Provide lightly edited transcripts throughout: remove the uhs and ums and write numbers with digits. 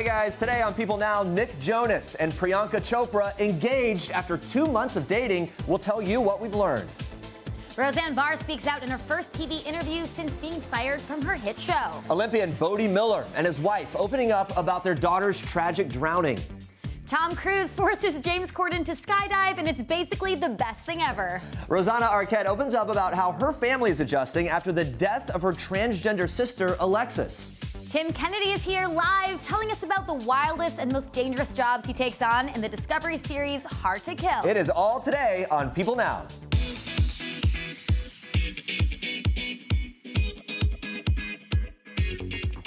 guys, today on People Now, Nick Jonas and Priyanka Chopra engaged after 2 months of dating. We'll tell you what we've learned. Roseanne Barr speaks out in her first TV interview since being fired from her hit show. Olympian Bode and his wife opening up about their daughter's tragic drowning. Tom Cruise forces James Corden to skydive, and it's basically the best thing ever. Rosanna Arquette opens up about how her family is adjusting after the death of her transgender sister, Alexis. Tim Kennedy is here live telling us about the wildest and most dangerous jobs he takes on in the Discovery series Hard to Kill. It is all today on People Now.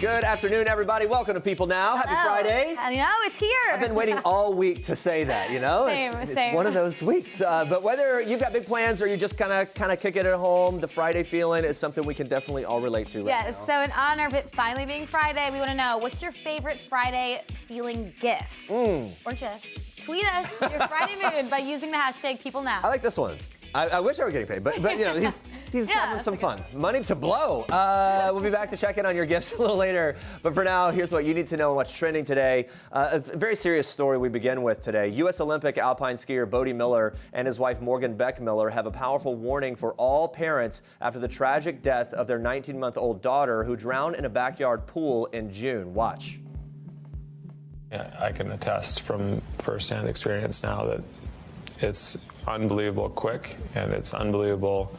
Good afternoon, everybody. Welcome to People Now. Happy Friday. I know, it's here. I've been waiting all week to say that, you know? It's one of those weeks. But whether you've got big plans or you just kind of kick it at home, the Friday feeling is something we can definitely all relate to right now. So in honor of it finally being Friday, we want to know, what's your favorite Friday feeling GIF? Or just tweet us your Friday mood by using the hashtag PeopleNow. I like this one. I wish I were getting paid, but you know, he's having some fun. Money to blow. We'll be back to check in on your gifts a little later. But for now, here's what you need to know and what's trending today. A very serious story we begin with today. U.S. Olympic alpine skier Bode and his wife Morgan Beck Miller have a powerful warning for all parents after the tragic death of their 19-month-old daughter who drowned in a backyard pool in June. Watch. Yeah, I can attest from firsthand experience now that it's unbelievable quick and it's unbelievable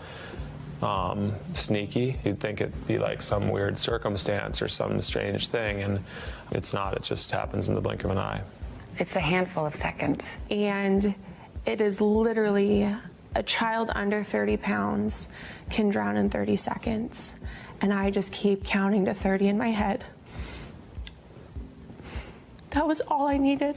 sneaky. You'd think it'd be like some weird circumstance or some strange thing, and it's not. It just happens in the blink of an eye. It's a handful of seconds. And it is literally a child under 30 pounds can drown in 30 seconds. And I just keep counting to 30 in my head. That was all I needed.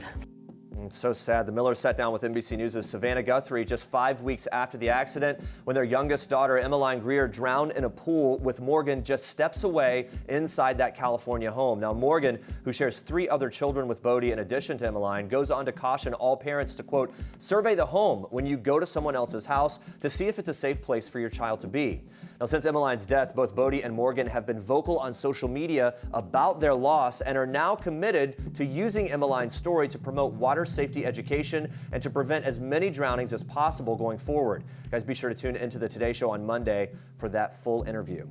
It's so sad. The Millers sat down with NBC News' Savannah Guthrie just 5 weeks after the accident when their youngest daughter, Emmeline Greer, drowned in a pool with Morgan just steps away inside that California home. Now, Morgan, who shares 3 other children with Bode in addition to Emmeline, goes on to caution all parents to, quote, survey the home when you go to someone else's house to see if it's a safe place for your child to be. Now, since Emmeline's death, both Bode and Morgan have been vocal on social media about their loss and are now committed to using Emmeline's story to promote water safety education and to prevent as many drownings as possible going forward. Guys, be sure to tune into the Today Show on Monday for that full interview.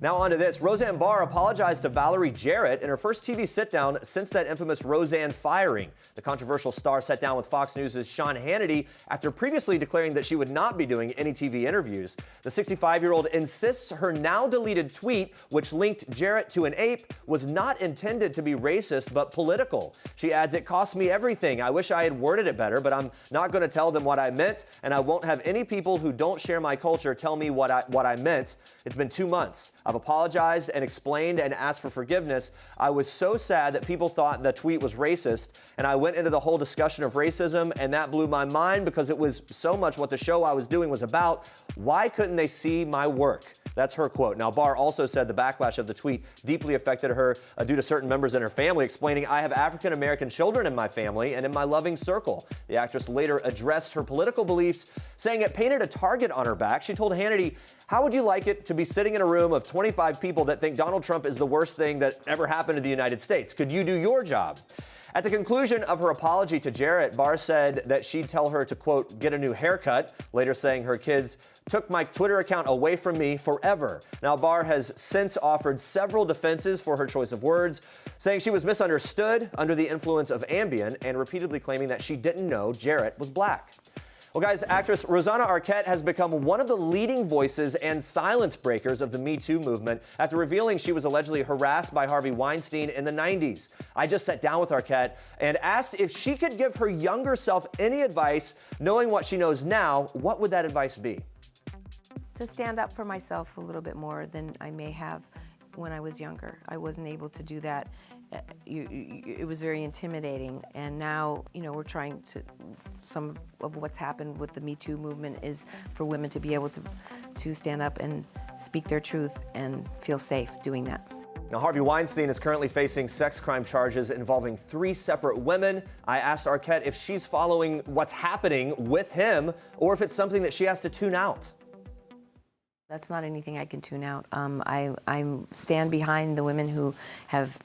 Now on to this. Roseanne Barr apologized to Valerie Jarrett in her first TV sit-down since that infamous Roseanne firing. The controversial star sat down with Fox News' Sean Hannity after previously declaring that she would not be doing any TV interviews. The 65-year-old insists her now-deleted tweet, which linked Jarrett to an ape, was not intended to be racist but political. She adds, it cost me everything. I wish I had worded it better, but I'm not going to tell them what I meant, and I won't have any people who don't share my culture tell me what I meant. It's been 2 months. I've apologized and explained and asked for forgiveness. I was so sad that people thought the tweet was racist, and I went into the whole discussion of racism, and that blew my mind because it was so much what the show I was doing was about. Why couldn't they see my work? That's her quote. Now, Barr also said the backlash of the tweet deeply affected her due to certain members in her family, explaining, I have African-American children in my family and in my loving circle. The actress later addressed her political beliefs, saying it painted a target on her back. She told Hannity, how would you like it to be sitting in a room of 25 people that think Donald Trump is the worst thing that ever happened to the United States? Could you do your job? At the conclusion of her apology to Jarrett, Barr said that she'd tell her to, quote, get a new haircut, later saying her kids took my Twitter account away from me forever. Now, Barr has since offered several defenses for her choice of words, saying she was misunderstood under the influence of Ambien and repeatedly claiming that she didn't know Jarrett was black. Well, guys, actress Rosanna Arquette has become one of the leading voices and silence breakers of the MeToo movement after revealing she was allegedly harassed by Harvey Weinstein in the 90s. I just sat down with Arquette and asked if she could give her younger self any advice, knowing what she knows now. What would that advice be? To stand up for myself a little bit more than I may have when I was younger. I wasn't able to do that. It was very intimidating, and now, you know, we're trying to, some of what's happened with the Me Too movement is for women to be able to stand up and speak their truth and feel safe doing that. Now, Harvey Weinstein is currently facing sex crime charges involving 3 separate women. I asked Arquette if she's following what's happening with him or if it's something that she has to tune out. That's not anything I can tune out. I stand behind the women who have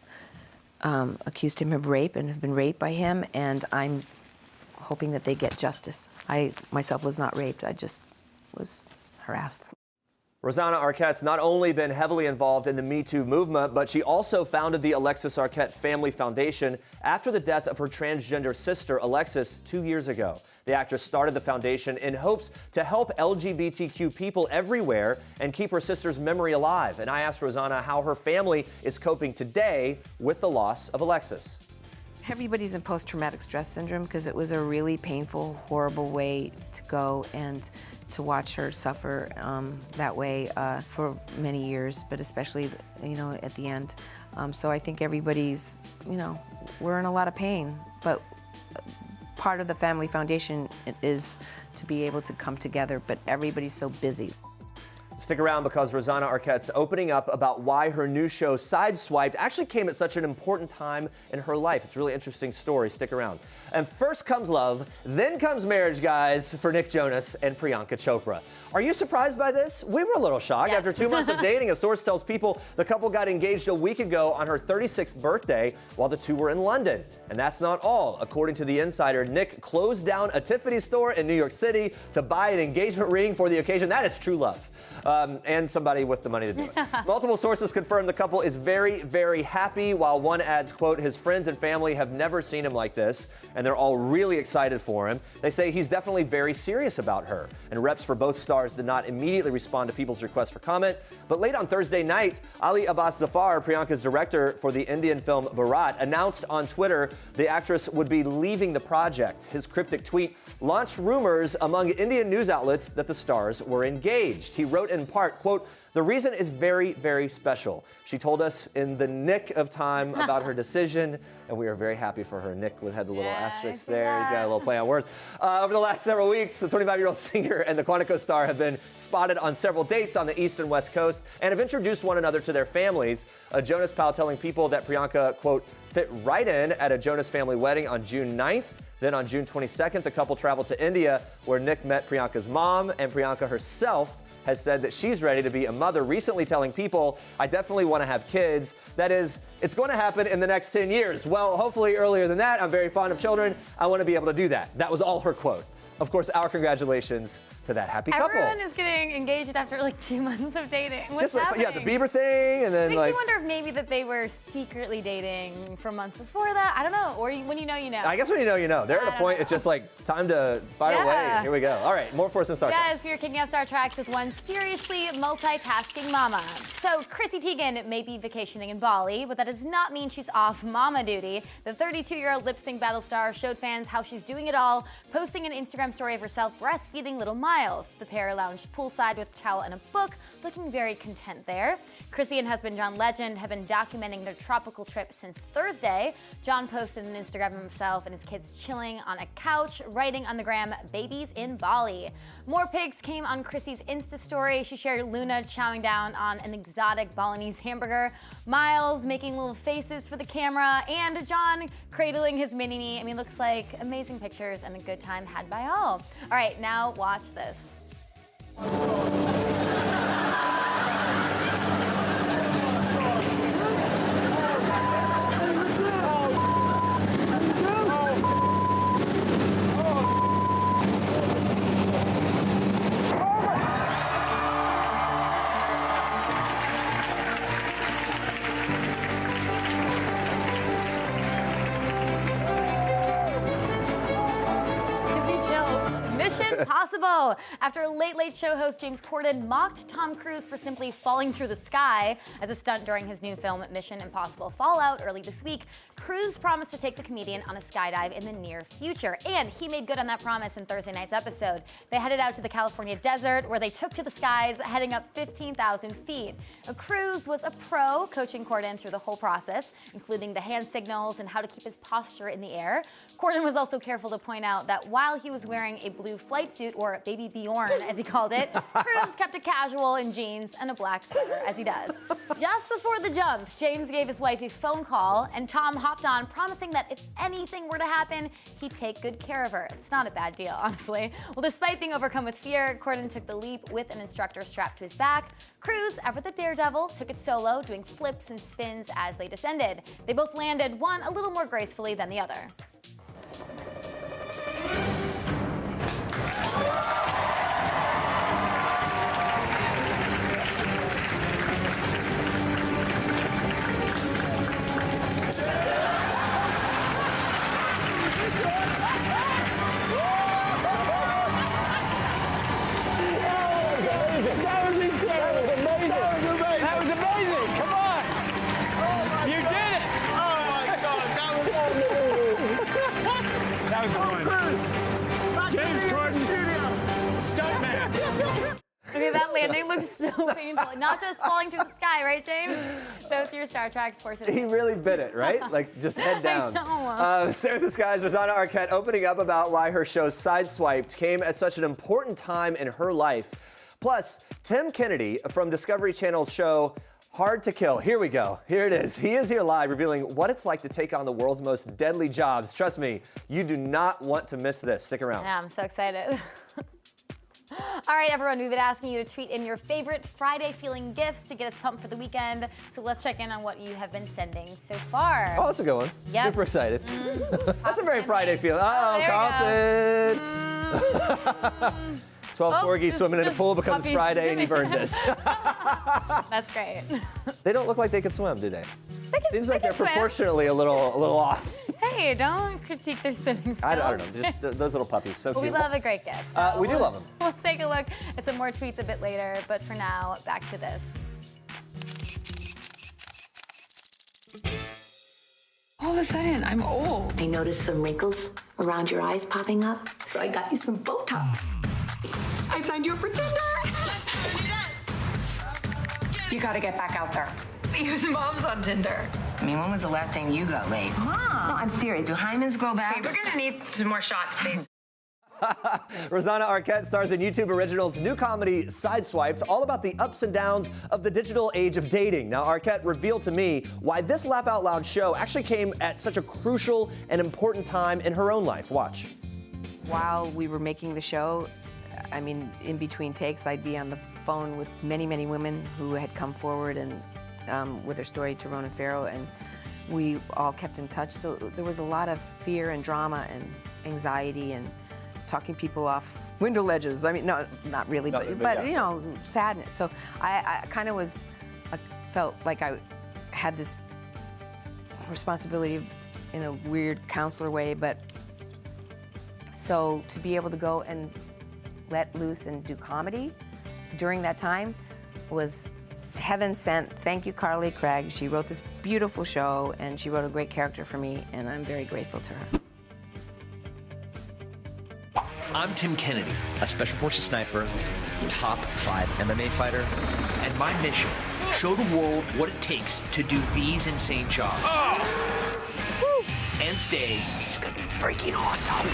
accused him of rape and have been raped by him, and I'm hoping that they get justice. I myself was not raped, I just was harassed. Rosanna Arquette's not only been heavily involved in the MeToo movement, but she also founded the Alexis Arquette Family Foundation after the death of her transgender sister, Alexis, 2 years ago. The actress started the foundation in hopes to help LGBTQ people everywhere and keep her sister's memory alive. And I asked Rosanna how her family is coping today with the loss of Alexis. Everybody's in post-traumatic stress syndrome because it was a really painful, horrible way to go, and to watch her suffer that way for many years, but especially, at the end. So I think everybody's, we're in a lot of pain, but part of the Family Foundation is to be able to come together, but everybody's so busy. Stick around because Rosanna Arquette's opening up about why her new show Sideswiped actually came at such an important time in her life. It's a really interesting story. Stick around. And first comes love, then comes marriage, guys, for Nick Jonas and Priyanka Chopra. Are you surprised by this? We were a little shocked. Yes. After 2 months of dating, a source tells People the couple got engaged a week ago on her 36th birthday while the two were in London. And that's not all. According to The Insider, Nick closed down a Tiffany store in New York City to buy an engagement ring for the occasion. That is true love. And somebody with the money to do it. Multiple sources confirm the couple is very, very happy, while one adds, quote, his friends and family have never seen him like this, and they're all really excited for him. They say he's definitely very serious about her. And reps for both stars did not immediately respond to People's request for comment. But late on Thursday night, Ali Abbas Zafar, Priyanka's director for the Indian film Bharat, announced on Twitter the actress would be leaving the project. His cryptic tweet launched rumors among Indian news outlets that the stars were engaged. He wrote in part, quote, the reason is very, very special. She told us in the nick of time about her decision, and we are very happy for her. Nick had the little asterisk there. He got a little play on words. Over the last several weeks, the 25-year-old singer and the Quantico star have been spotted on several dates on the East and West Coast and have introduced one another to their families. A Jonas pal telling People that Priyanka, quote, fit right in at a Jonas family wedding on June 9th. Then on June 22nd, the couple traveled to India, where Nick met Priyanka's mom, and Priyanka herself has said that she's ready to be a mother, recently telling People, I definitely want to have kids. That is, it's going to happen in the next 10 years. Well, hopefully earlier than that. I'm very fond of children. I want to be able to do that. That was all her quote. Of course, our congratulations to that happy couple. Everyone is getting engaged after like 2 months of dating. What's Just like, happening? yeah, the Bieber thing, and then Makes like. me wonder if maybe that they were secretly dating for months before that. I don't know. Or when you know, you know. I guess when you know, you know. They're at a point, it's just like time to fire away. Here we go. All right, more Force and Star Trek. Yes, we are kicking off Star Trek with one seriously multitasking mama. So Chrissy Teigen may be vacationing in Bali, but that does not mean she's off mama duty. The 32-year-old lip-sync battle star showed fans how she's doing it all, posting an Instagram story of herself breastfeeding little Miles. The pair lounged poolside with a towel and a book, looking very content there. Chrissy and husband John Legend have been documenting their tropical trip since Thursday. John posted an Instagram of himself and his kids chilling on a couch, writing on the gram, babies in Bali. More pics came on Chrissy's Insta story. She shared Luna chowing down on an exotic Balinese hamburger, Miles making little faces for the camera, and John cradling his mini-me. I mean, looks like amazing pictures and a good time had by all. All right, now watch this. Mission Possible. After Late Late Show host James Corden mocked Tom Cruise for simply falling through the sky as a stunt during his new film Mission Impossible Fallout early this week, Cruise promised to take the comedian on a skydive in the near future. And he made good on that promise in Thursday night's episode. They headed out to the California desert where they took to the skies, heading up 15,000 feet. Cruise was a pro, coaching Corden through the whole process, including the hand signals and how to keep his posture in the air. Corden was also careful to point out that while he was wearing a blue flight flight suit, or Baby Bjorn as he called it, Cruise kept it casual in jeans and a black sweater, as he does. Just before the jump, James gave his wife a phone call, and Tom hopped on, promising that if anything were to happen, he'd take good care of her. It's not a bad deal, honestly. Well, despite being overcome with fear, Corden took the leap with an instructor strapped to his back. Cruise, ever the daredevil, took it solo, doing flips and spins as they descended. They both landed, one a little more gracefully than the other. James Corden, stuntman. Okay, that landing looks so painful. Not just falling to the sky, right, James? Those are your Star Trek sports. He really bit it, right? Like, just head down. I know. Stay with us, guys. Rosanna Arquette opening up about why her show Sideswiped came at such an important time in her life. Plus, Tim Kennedy from Discovery Channel's show Hard to Kill. Here we go. Here it is. He is here live revealing what it's like to take on the world's most deadly jobs. Trust me, you do not want to miss this. Stick around. Yeah, I'm so excited. All right, everyone, we've been asking you to tweet in your favorite Friday Feeling gifts to get us pumped for the weekend. So let's check in on what you have been sending so far. Oh, that's a good one. Yep. Super excited. That's a very Friday feeling. there we Carlton. 12 corgis swimming in a pool becomes puppies Friday and you've earned this. That's great. They don't look like they can swim, do they? Seems like they they're can swim. proportionally a little off. Hey, don't critique their swimming skills. I don't know, just those little puppies, so Well, cute. we love a great gift. We do love them. We'll take a look at some more tweets a bit later, but for now, back to this. All of a sudden, I'm old. I noticed some wrinkles around your eyes popping up, so I got you some Botox. I signed you up for Tinder. You gotta get back out there. Even Mom's on Tinder. I mean, when was the last time you got laid? Mom. No, I'm serious. Do hymens grow back? Hey, we're gonna need some more shots, please. Rosanna Arquette stars in YouTube Originals' new comedy Sideswiped, all about the ups and downs of the digital age of dating. Now, Arquette revealed to me why this Laugh Out Loud show actually came at such a crucial and important time in her own life. Watch. While we were making the show, I mean, in between takes, I'd be on the phone with many, many women who had come forward and with their story to Ronan Farrow, and we all kept in touch. So there was a lot of fear and drama and anxiety and talking people off window ledges. I mean, no, not really, but yeah. you know, sadness. So I kind of I felt like I had this responsibility in a weird counselor way, but so to be able to go and let loose and do comedy during that time was heaven sent. Thank you, Carly Craig. She wrote this beautiful show, and she wrote a great character for me, and I'm very grateful to her. I'm Tim Kennedy, a Special Forces sniper, top 5 MMA fighter, and my mission, show the world what it takes to do these insane jobs. And stay freaking awesome.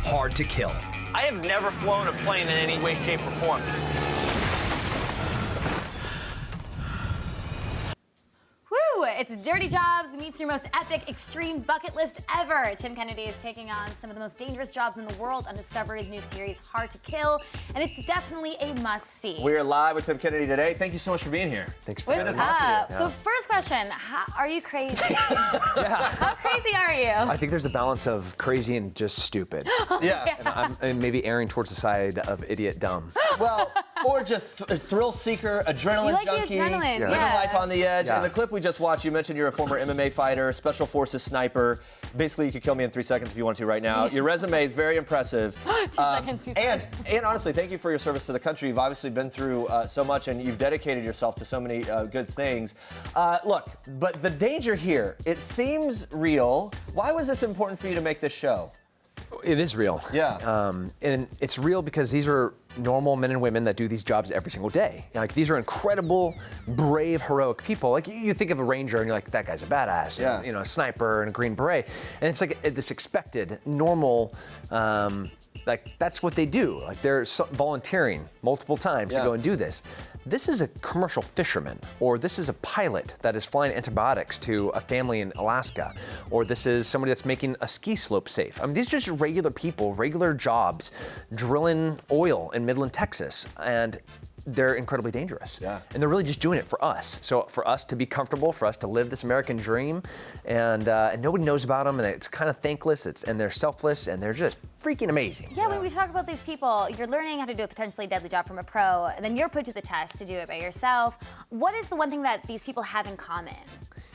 Hard to Kill. I have never flown a plane in any way, shape, or form. Woo! It's Dirty Jobs meets your most epic extreme bucket list ever. Tim Kennedy is taking on some of the most dangerous jobs in the world on Discovery's new series, Hard to Kill, and it's definitely a must-see. We are live with Tim Kennedy today. Thank you so much for being here. Thanks for What's up? So first question, are you crazy? How crazy are you? I think there's a balance of crazy and just stupid. Yeah. And maybe erring towards the side of idiot dumb. Well, or just a thrill seeker, adrenaline You like the junkie, adrenaline, living yeah. life on the edge. Yeah. And the clip we just watched, you mentioned you're a former MMA fighter, Special Forces sniper. Basically, you could kill me in 3 seconds if you want to right now. Your resume is very impressive. 2 seconds, 2 seconds. And honestly, thank you for your service to the country. You've obviously been through so much, and you've dedicated yourself to so many good things. Look, but the danger here, it seems real. Why was this important for you to make this show? It is real. Yeah. And it's real because these are normal men and women that do these jobs every single day. Like, these are incredible, brave, heroic people. Like, you think of a ranger and you're like, that guy's a badass. Yeah. And, a sniper and a green beret. And it's like this expected, normal, like, that's what they do. Like, they're volunteering multiple times to go and do this. This is a commercial fisherman, or this is a pilot that is flying antibiotics to a family in Alaska, or this is somebody that's making a ski slope safe. I mean, these are just regular people, regular jobs, drilling oil in Midland, Texas, and they're incredibly dangerous. Yeah. And they're really just doing it for us. So for us to be comfortable, for us to live this American dream, and nobody knows about them, and it's kind of thankless, and they're selfless, and they're just freaking amazing. Yeah, when we talk about these people, you're learning how to do a potentially deadly job from a pro, and then you're put to the test to do it by yourself. What is the one thing that these people have in common?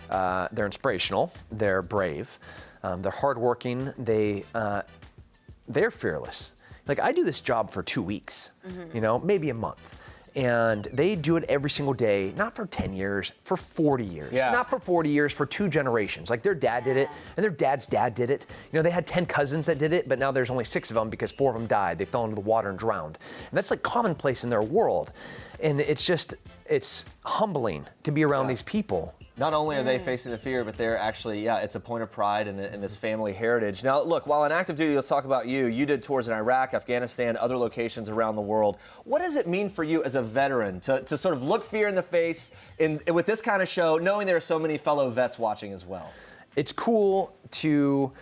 They're inspirational, they're brave, they're hardworking, they're fearless. Like, I do this job for 2 weeks, maybe a month. And they do it every single day, not for 10 years, for 40 years. Yeah. Not for 40 years, for 2 generations. Like, their dad did it, and their dad's dad did it. They had 10 cousins that did it, but now there's only 6 of them because 4 of them died. They fell into the water and drowned. And that's like commonplace in their world. And it's humbling to be around these people. Not only are they facing the fear, but they're actually, it's a point of pride in this family heritage. Now, look, while on active duty, let's talk about you. You did tours in Iraq, Afghanistan, other locations around the world. What does it mean for you as a veteran to sort of look fear in the face with this kind of show, knowing there are so many fellow vets watching as well? It's cool to...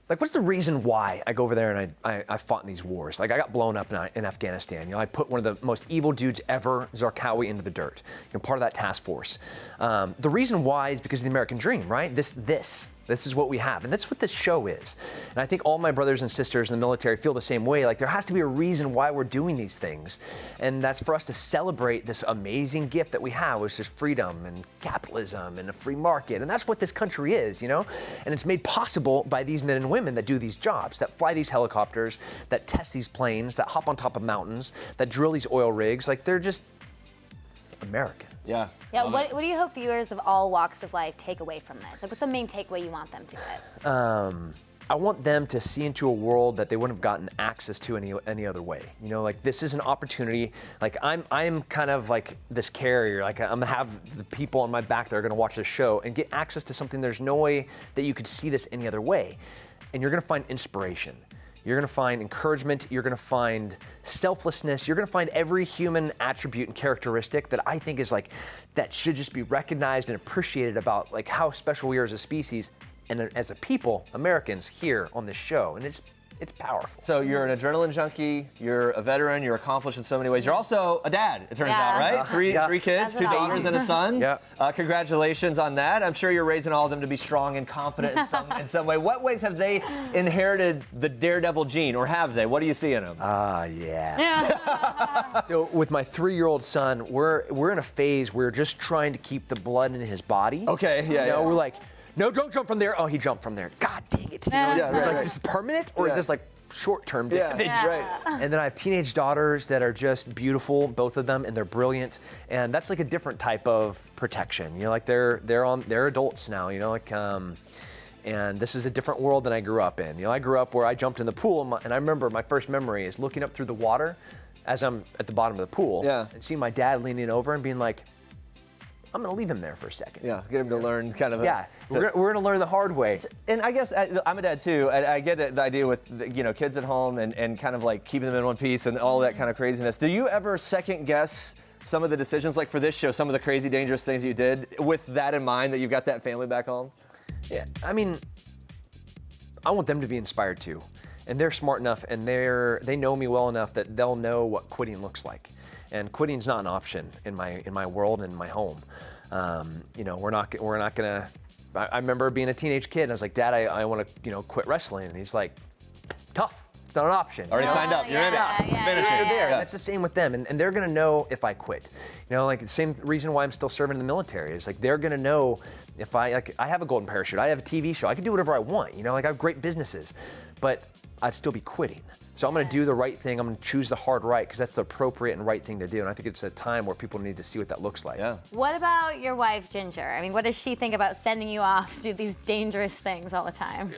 Like, what's the reason why I go over there and I fought in these wars? Like, I got blown up in Afghanistan. I put one of the most evil dudes ever, Zarqawi, into the dirt. Part of that task force. The reason why is because of the American dream, right? This is what we have, and that's what this show is. And I think all my brothers and sisters in the military feel the same way. Like, there has to be a reason why we're doing these things, and that's for us to celebrate this amazing gift that we have, which is freedom and capitalism and a free market, and that's what this country is, And it's made possible by these men and women that do these jobs, that fly these helicopters, that test these planes, that hop on top of mountains, that drill these oil rigs. Like, they're just American. Yeah. Yeah, what do you hope viewers of all walks of life take away from this? Like, what's the main takeaway you want them to get? I want them to see into a world that they wouldn't have gotten access to any other way. Like, this is an opportunity. Like, I'm kind of like this carrier. Like, I'm gonna have the people on my back that are gonna watch this show and get access to something there's no way that you could see this any other way. And you're gonna find inspiration. You're gonna find encouragement, you're gonna find selflessness, you're gonna find every human attribute and characteristic that I think is like, that should just be recognized and appreciated about like how special we are as a species and as a people, Americans, here on this show. And it's powerful. So you're an adrenaline junkie, you're a veteran, you're accomplished in so many ways. You're also a dad, it turns out, right? Three kids, 2 daughters and a son. Yeah. Congratulations on that. I'm sure you're raising all of them to be strong and confident in some way. What ways have they inherited the daredevil gene, or have they? What do you see in them? Yeah. So with my 3-year-old son, we're in a phase where we're just trying to keep the blood in his body. Okay, yeah. We're like, no, don't jump from there. Oh, he jumped from there. God dang it. Is this permanent, or is this like short-term damage? Yeah, right. And then I have teenage daughters that are just beautiful, both of them, and they're brilliant. And that's like a different type of protection. Like they're adults now. And this is a different world than I grew up in. I grew up where I jumped in the pool, and I remember my first memory is looking up through the water as I'm at the bottom of the pool, and seeing my dad leaning over and being like, I'm gonna leave him there for a second. Yeah, get him to learn kind of. We're gonna learn the hard way. And I guess I'm a dad too. I get the idea with kids at home and kind of like keeping them in one piece and all that kind of craziness. Do you ever second guess some of the decisions, like for this show, some of the crazy dangerous things you did with that in mind, that you've got that family back home? Yeah, I mean, I want them to be inspired too, and they're smart enough and they know me well enough that they'll know what quitting looks like. And quitting's not an option in my world and in my home. We're not gonna. I remember being a teenage kid and I was like, Dad, I want to quit wrestling, and he's like, tough. It's not an option. Already signed up. You're in it. Finish it. You're there. That's the same with them, and they're gonna know if I quit. Like the same reason why I'm still serving in the military is like they're gonna know if I have a golden parachute, I have a TV show, I can do whatever I want. I have great businesses, but I'd still be quitting. So I'm gonna do the right thing. I'm gonna choose the hard right because that's the appropriate and right thing to do. And I think it's a time where people need to see what that looks like. Yeah. What about your wife, Ginger? I mean, what does she think about sending you off to do these dangerous things all the time?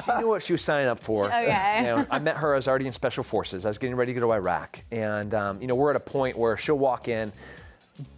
She knew what she was signing up for. Okay. You know, I met her. I was already in Special Forces. I was getting ready to go to Iraq. And, you know, we're at a point where she'll walk in,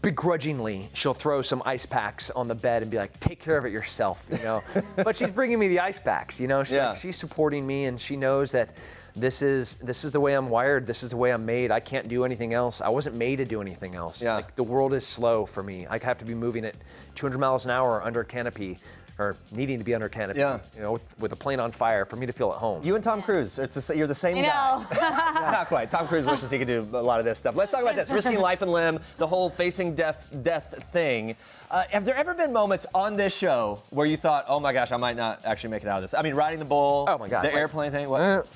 begrudgingly, she'll throw some ice packs on the bed and be like, take care of it yourself, you know. But she's bringing me the ice packs, you know. She's supporting me, and she knows that this is the way I'm wired. This is the way I'm made. I can't do anything else. I wasn't made to do anything else. Yeah. Like, the world is slow for me. I have to be moving at 200 miles an hour under a canopy, or needing to be under a canopy, you know, with a plane on fire for me to feel at home. You and Tom Cruise, you're the same guy. Not quite. Tom Cruise wishes he could do a lot of this stuff. Let's talk about this. Risking life and limb, the whole facing death thing. Have there ever been moments on this show where you thought, oh my gosh, I might not actually make it out of this? I mean, riding the bull, oh my God, the airplane thing. What?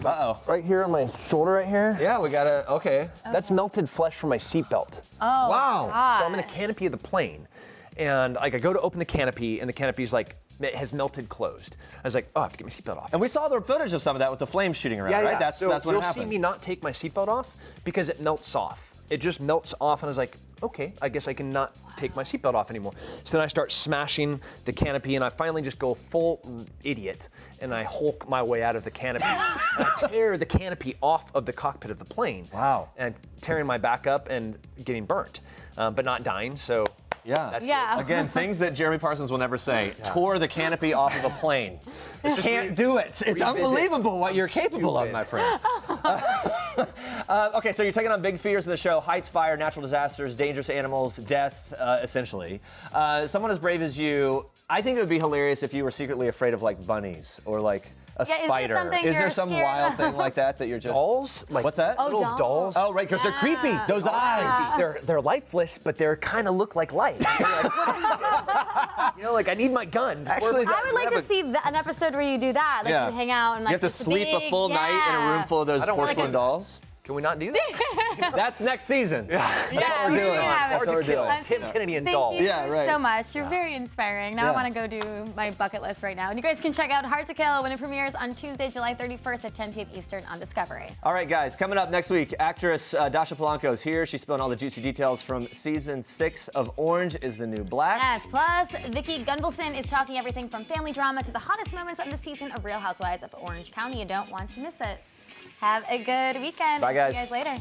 Uh-oh. Right here on my shoulder right here. Yeah, we gotta, okay. That's melted flesh from my seatbelt. Oh, wow. gosh. So I'm in a canopy of the plane. And like I go to open the canopy, and the canopy's like, it has melted closed. I was like, oh, I have to get my seatbelt off. And we saw the footage of some of that with the flames shooting around, right? That's what you'll happened. see me not take my seatbelt off because it melts off. It just melts off, and I was like, okay, I guess I can not take my seatbelt off anymore. So then I start smashing the canopy, and I finally just go full idiot, and I Hulk my way out of the canopy. And I tear the canopy off of the cockpit of the plane. Wow. And tearing my back up and getting burnt, but not dying, so. Yeah. That's Yeah. good. Again, things that Jeremy Parsons will never say. Tore the canopy off of a plane. Can't do it. It's unbelievable what you're capable of, my friend. Okay, so you're taking on big fears in the show: heights, fire, natural disasters, dangerous animals, death, essentially. Someone as brave as you, I think it would be hilarious if you were secretly afraid of like bunnies or like a spider. Is there some wild thing like that you're just Dolls? Like, what's that? little dolls. Oh, right, because they're creepy. Those eyes. They're lifeless, but they're kind of look like life. You're like, what is this? You know, like I need my gun. Actually, I would like to see an episode where you do that. Like you hang out and like you have to just sleep a full night in a room full of those porcelain dolls. Can we not do that? That's next season. That's what we're doing. Hard to kill. Tim Kennedy and dolls. Thank you so much. You're very inspiring. Now I want to go do my bucket list right now. And you guys can check out Hard to Kill when it premieres on Tuesday, July 31st at 10 p.m. Eastern on Discovery. All right, guys, coming up next week, actress Dasha Polanco is here. She's spilling all the juicy details from season 6 of Orange is the New Black. Yes, plus Vicki Gunvalson is talking everything from family drama to the hottest moments of the season of Real Housewives of Orange County. You don't want to miss it. Have a good weekend. Bye, guys. See you guys later.